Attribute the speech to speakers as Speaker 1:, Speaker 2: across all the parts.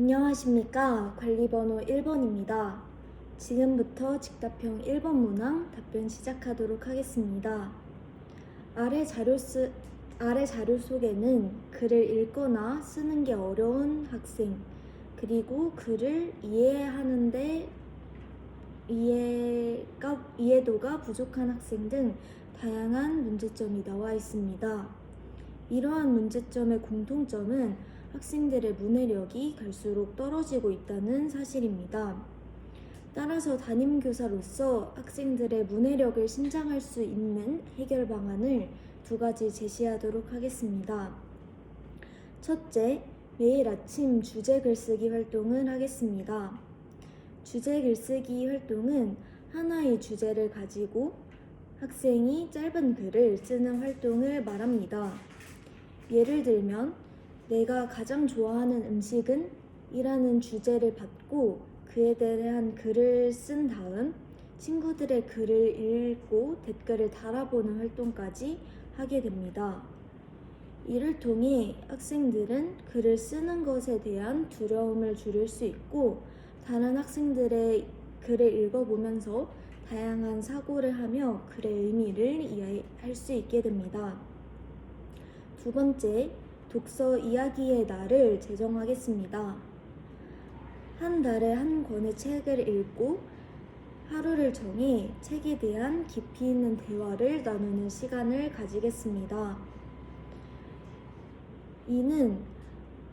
Speaker 1: 안녕하십니까. 관리번호 1번입니다. 지금부터 직답형 1번 문항 답변 시작하도록 하겠습니다. 아래 자료 속에는 글을 읽거나 쓰는 게 어려운 학생, 그리고 글을 이해하는데 이해도가 부족한 학생 등 다양한 문제점이 나와 있습니다. 이러한 문제점의 공통점은 학생들의 문해력이 갈수록 떨어지고 있다는 사실입니다. 따라서 담임교사로서 학생들의 문해력을 신장할 수 있는 해결 방안을 두 가지 제시하도록 하겠습니다. 첫째, 매일 아침 주제 글쓰기 활동을 하겠습니다. 주제 글쓰기 활동은 하나의 주제를 가지고 학생이 짧은 글을 쓰는 활동을 말합니다. 예를 들면 내가 가장 좋아하는 음식은 이라는 주제를 받고 그에 대한 글을 쓴 다음 친구들의 글을 읽고 댓글을 달아보는 활동까지 하게 됩니다. 이를 통해 학생들은 글을 쓰는 것에 대한 두려움을 줄일 수 있고 다른 학생들의 글을 읽어보면서 다양한 사고를 하며 글의 의미를 이해할 수 있게 됩니다. 두 번째, 독서 이야기의 날을 제정하겠습니다. 한 달에 한 권의 책을 읽고 하루를 정해 책에 대한 깊이 있는 대화를 나누는 시간을 가지겠습니다. 이는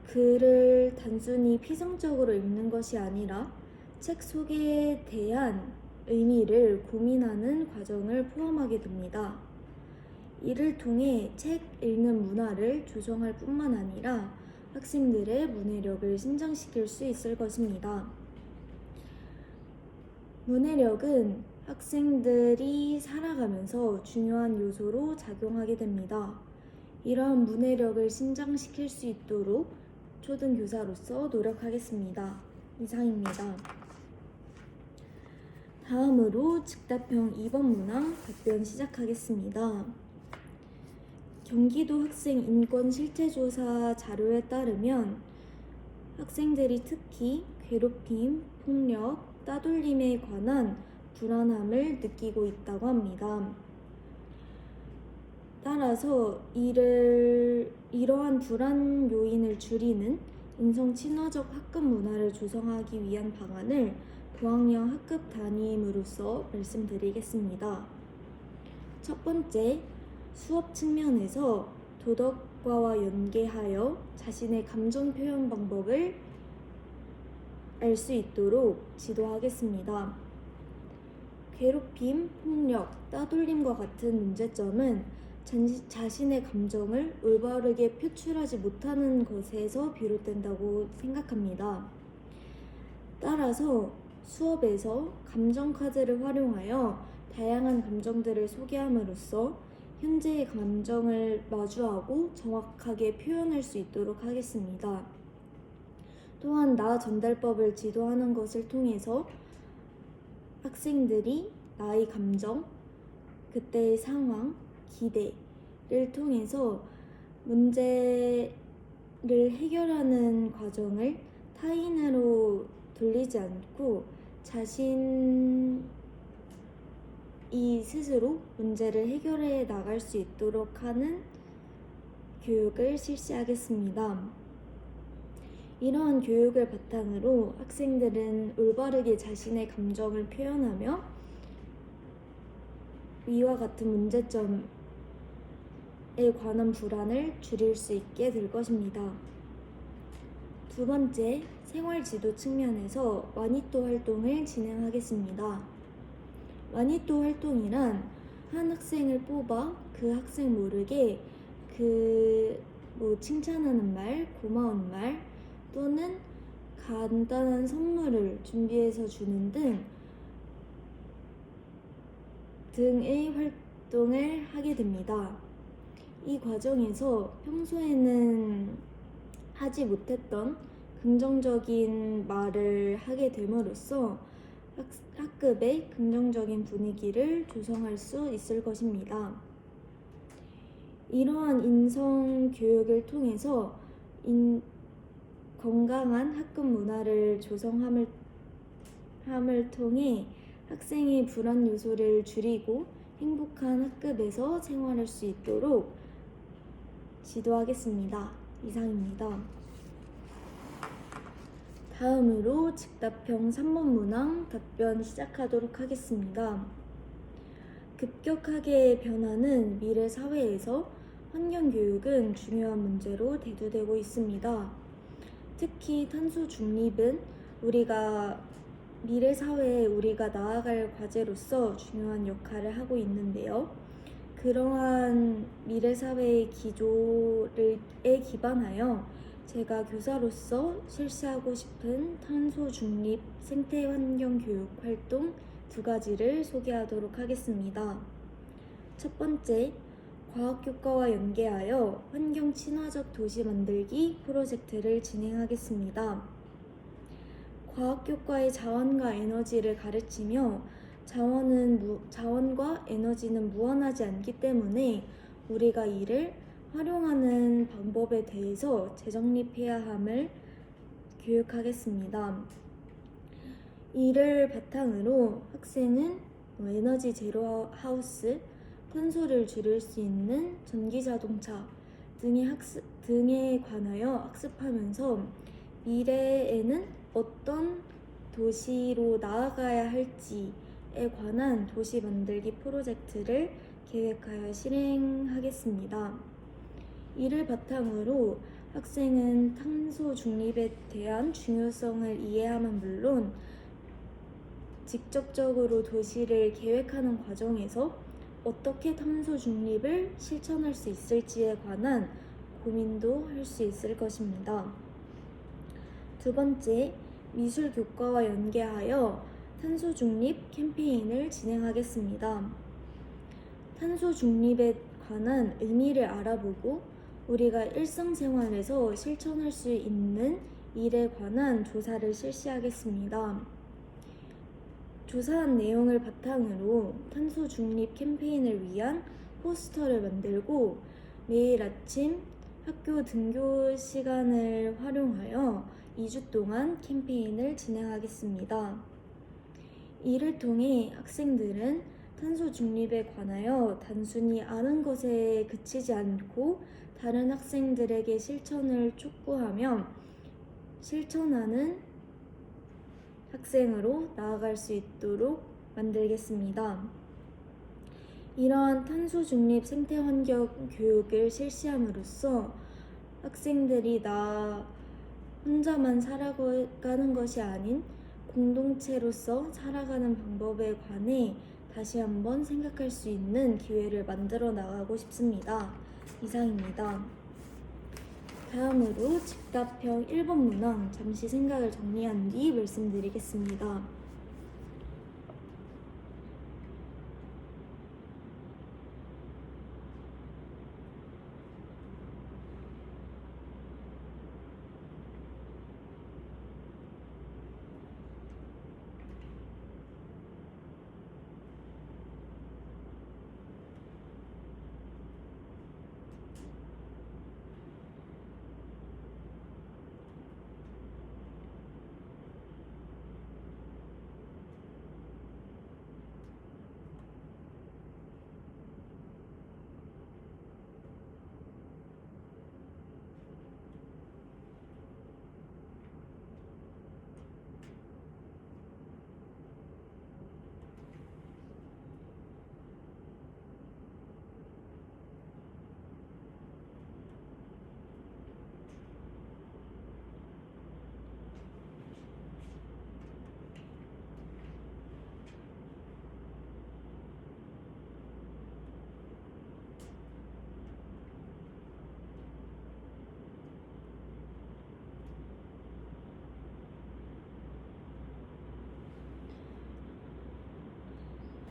Speaker 1: 글을 단순히 피상적으로 읽는 것이 아니라 책 속에 대한 의미를 고민하는 과정을 포함하게 됩니다. 이를 통해 책 읽는 문화를 조성할 뿐만 아니라 학생들의 문해력을 신장시킬 수 있을 것입니다. 문해력은 학생들이 살아가면서 중요한 요소로 작용하게 됩니다. 이러한 문해력을 신장시킬 수 있도록 초등교사로서 노력하겠습니다. 이상입니다. 다음으로 즉답형 2번 문항 답변 시작하겠습니다. 경기도 학생 인권 실태조사 자료에 따르면 학생들이 특히 괴롭힘, 폭력, 따돌림에 관한 불안함을 느끼고 있다고 합니다. 따라서 이러한 불안 요인을 줄이는 인성 친화적 학급 문화를 조성하기 위한 방안을 고학년 학급 담임으로서 말씀드리겠습니다. 첫 번째, 수업 측면에서 도덕과와 연계하여 자신의 감정 표현 방법을 알 수 있도록 지도하겠습니다. 괴롭힘, 폭력, 따돌림과 같은 문제점은 자신의 감정을 올바르게 표출하지 못하는 것에서 비롯된다고 생각합니다. 따라서 수업에서 감정카드를 활용하여 다양한 감정들을 소개함으로써 현재의 감정을 마주하고 정확하게 표현할 수 있도록 하겠습니다. 또한 나 전달법을 지도하는 것을 통해서 학생들이 나의 감정, 그때의 상황, 기대를 통해서 문제를 해결하는 과정을 타인으로 돌리지 않고 자신이 스스로 문제를 해결해 나갈 수 있도록 하는 교육을 실시하겠습니다. 이러한 교육을 바탕으로 학생들은 올바르게 자신의 감정을 표현하며 위와 같은 문제점에 관한 불안을 줄일 수 있게 될 것입니다. 두 번째, 생활지도 측면에서 마니또 활동을 진행하겠습니다. 마니또 활동이란 한 학생을 뽑아 그 학생 모르게 칭찬하는 말, 고마운 말 또는 간단한 선물을 준비해서 주는 등의 활동을 하게 됩니다. 이 과정에서 평소에는 하지 못했던 긍정적인 말을 하게 됨으로써 학급의 긍정적인 분위기를 조성할 수 있을 것입니다. 이러한 인성 교육을 통해서 건강한 학급 문화를 조성함을 통해 학생의 불안 요소를 줄이고 행복한 학급에서 생활할 수 있도록 지도하겠습니다. 이상입니다. 다음으로 즉답형 3번 문항 답변 시작하도록 하겠습니다. 급격하게 변하는 미래 사회에서 환경교육은 중요한 문제로 대두되고 있습니다. 특히 탄소 중립은 미래 사회에 우리가 나아갈 과제로서 중요한 역할을 하고 있는데요. 그러한 미래 사회의 기조에 기반하여 제가 교사로서 실시하고 싶은 탄소 중립 생태 환경 교육 활동 2가지를 소개하도록 하겠습니다. 첫 번째, 과학교과와 연계하여 환경 친화적 도시 만들기 프로젝트를 진행하겠습니다. 과학교과의 자원과 에너지를 가르치며 자원과 에너지는 무한하지 않기 때문에 우리가 이를 활용하는 방법에 대해서 재정립해야 함을 교육하겠습니다. 이를 바탕으로 학생은 에너지 제로 하우스, 탄소를 줄일 수 있는 전기자동차 등에 관하여 학습하면서 미래에는 어떤 도시로 나아가야 할지에 관한 도시 만들기 프로젝트를 계획하여 실행하겠습니다. 이를 바탕으로 학생은 탄소 중립에 대한 중요성을 이해함은 물론 직접적으로 도시를 계획하는 과정에서 어떻게 탄소 중립을 실천할 수 있을지에 관한 고민도 할 수 있을 것입니다. 두 번째, 미술 교과와 연계하여 탄소 중립 캠페인을 진행하겠습니다. 탄소 중립에 관한 의미를 알아보고 우리가 일상생활에서 실천할 수 있는 일에 관한 조사를 실시하겠습니다. 조사한 내용을 바탕으로 탄소 중립 캠페인을 위한 포스터를 만들고 매일 아침 학교 등교 시간을 활용하여 2주 동안 캠페인을 진행하겠습니다. 이를 통해 학생들은 탄소 중립에 관하여 단순히 아는 것에 그치지 않고 다른 학생들에게 실천을 촉구하며 실천하는 학생으로 나아갈 수 있도록 만들겠습니다. 이러한 탄소 중립 생태 환경 교육을 실시함으로써 학생들이 나 혼자만 살아가는 것이 아닌 공동체로서 살아가는 방법에 관해 다시 한번 생각할 수 있는 기회를 만들어 나가고 싶습니다. 이상입니다. 다음으로 즉답형 1번 문항 잠시 생각을 정리한 뒤 말씀드리겠습니다.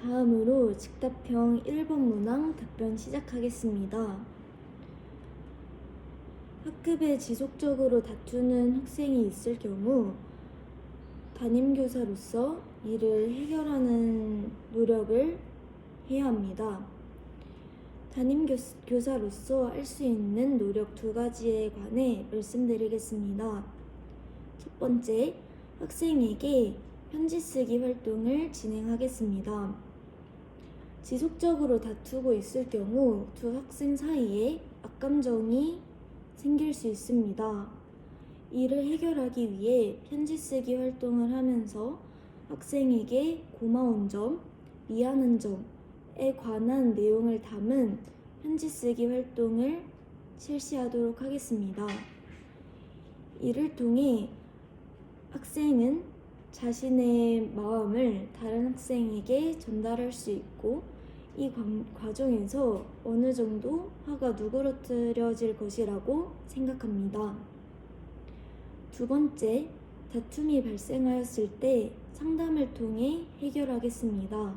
Speaker 1: 다음으로 즉답형 1번 문항 답변 시작하겠습니다. 학급에 지속적으로 다투는 학생이 있을 경우 담임교사로서 이를 해결하는 노력을 해야 합니다. 담임교사로서 할 수 있는 노력 2가지에 관해 말씀드리겠습니다. 첫 번째, 학생에게 편지 쓰기 활동을 진행하겠습니다. 지속적으로 다투고 있을 경우 두 학생 사이에 악감정이 생길 수 있습니다. 이를 해결하기 위해 편지 쓰기 활동을 하면서 학생에게 고마운 점, 미안한 점에 관한 내용을 담은 편지 쓰기 활동을 실시하도록 하겠습니다. 이를 통해 학생은 자신의 마음을 다른 학생에게 전달할 수 있고 이 과정에서 어느 정도 화가 누그러뜨려질 것이라고 생각합니다. 두 번째, 다툼이 발생하였을 때 상담을 통해 해결하겠습니다.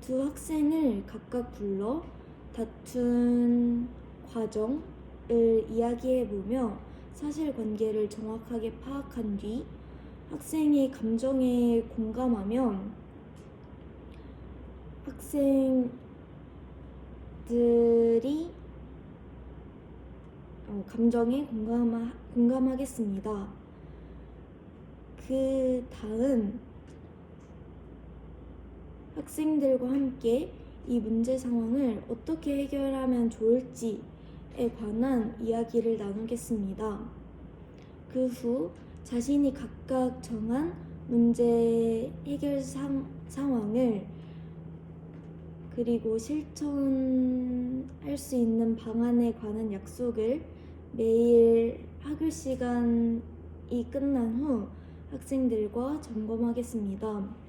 Speaker 1: 두 학생을 각각 불러 다툰 과정을 이야기해보며 사실관계를 정확하게 파악한 뒤 학생의 감정에 공감하면 학생들이 감정에 공감하겠습니다. 그 다음 학생들과 함께 이 문제 상황을 어떻게 해결하면 좋을지에 관한 이야기를 나누겠습니다. 그 후 자신이 각각 정한 문제 해결 상황을 그리고 실천할 수 있는 방안에 관한 약속을 매일 학교 시간이 끝난 후 학생들과 점검하겠습니다.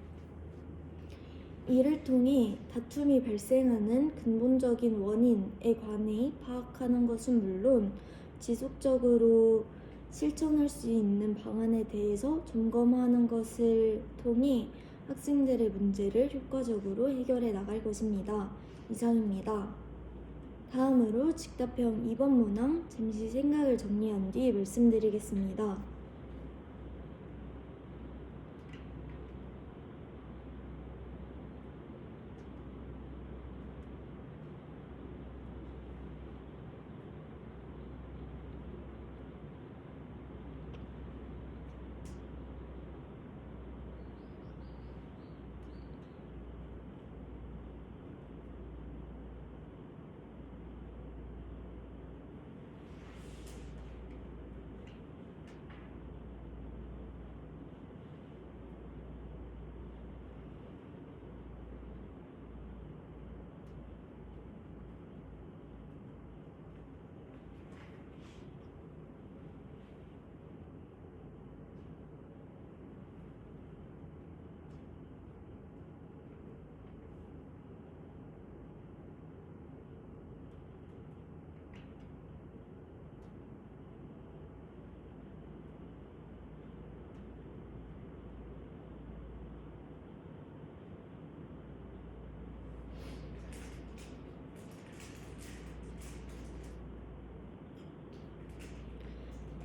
Speaker 1: 이를 통해 다툼이 발생하는 근본적인 원인에 관해 파악하는 것은 물론 지속적으로 실천할 수 있는 방안에 대해서 점검하는 것을 통해 학생들의 문제를 효과적으로 해결해 나갈 것입니다. 이상입니다. 다음으로 직답형 2번 문항 잠시 생각을 정리한 뒤 말씀드리겠습니다.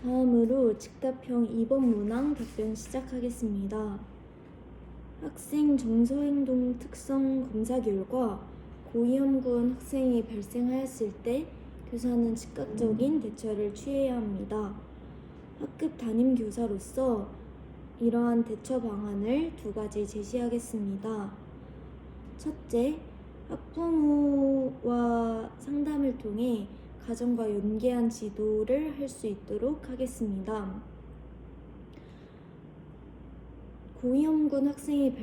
Speaker 1: 다음으로 직답형 2번 문항 답변 시작하겠습니다. 학생 정서행동 특성 검사 결과 고위험군 학생이 발생하였을 때 교사는 즉각적인 대처를 취해야 합니다. 학급 담임 교사로서 이러한 대처 방안을 두 가지 제시하겠습니다. 첫째, 학부모와 상담을 통해 가정과 연계한 지도를 할 수 있도록 하겠습니다. 고위험군 학생이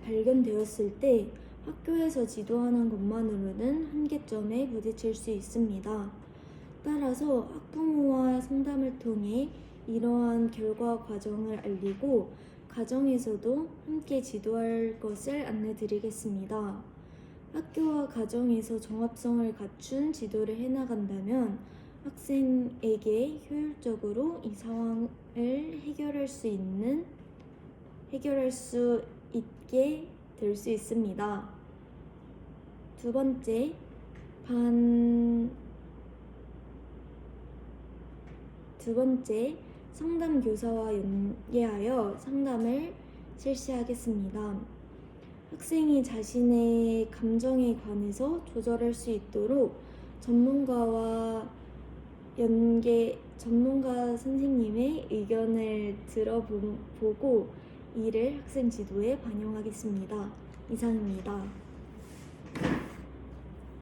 Speaker 1: 발견되었을 때 학교에서 지도하는 것만으로는 한계점에 부딪힐 수 있습니다. 따라서 학부모와 상담을 통해 이러한 결과 과정을 알리고 가정에서도 함께 지도할 것을 안내드리겠습니다. 학교와 가정에서 정합성을 갖춘 지도를 해나간다면 학생에게 효율적으로 이 상황을 해결할 수 있게 될 수 있습니다. 두 번째, 상담 교사와 연계하여 상담을 실시하겠습니다. 학생이 자신의 감정에 관해서 조절할 수 있도록 전문가와 연계 전문가 선생님의 의견을 들어보고 이를 학생 지도에 반영하겠습니다. 이상입니다.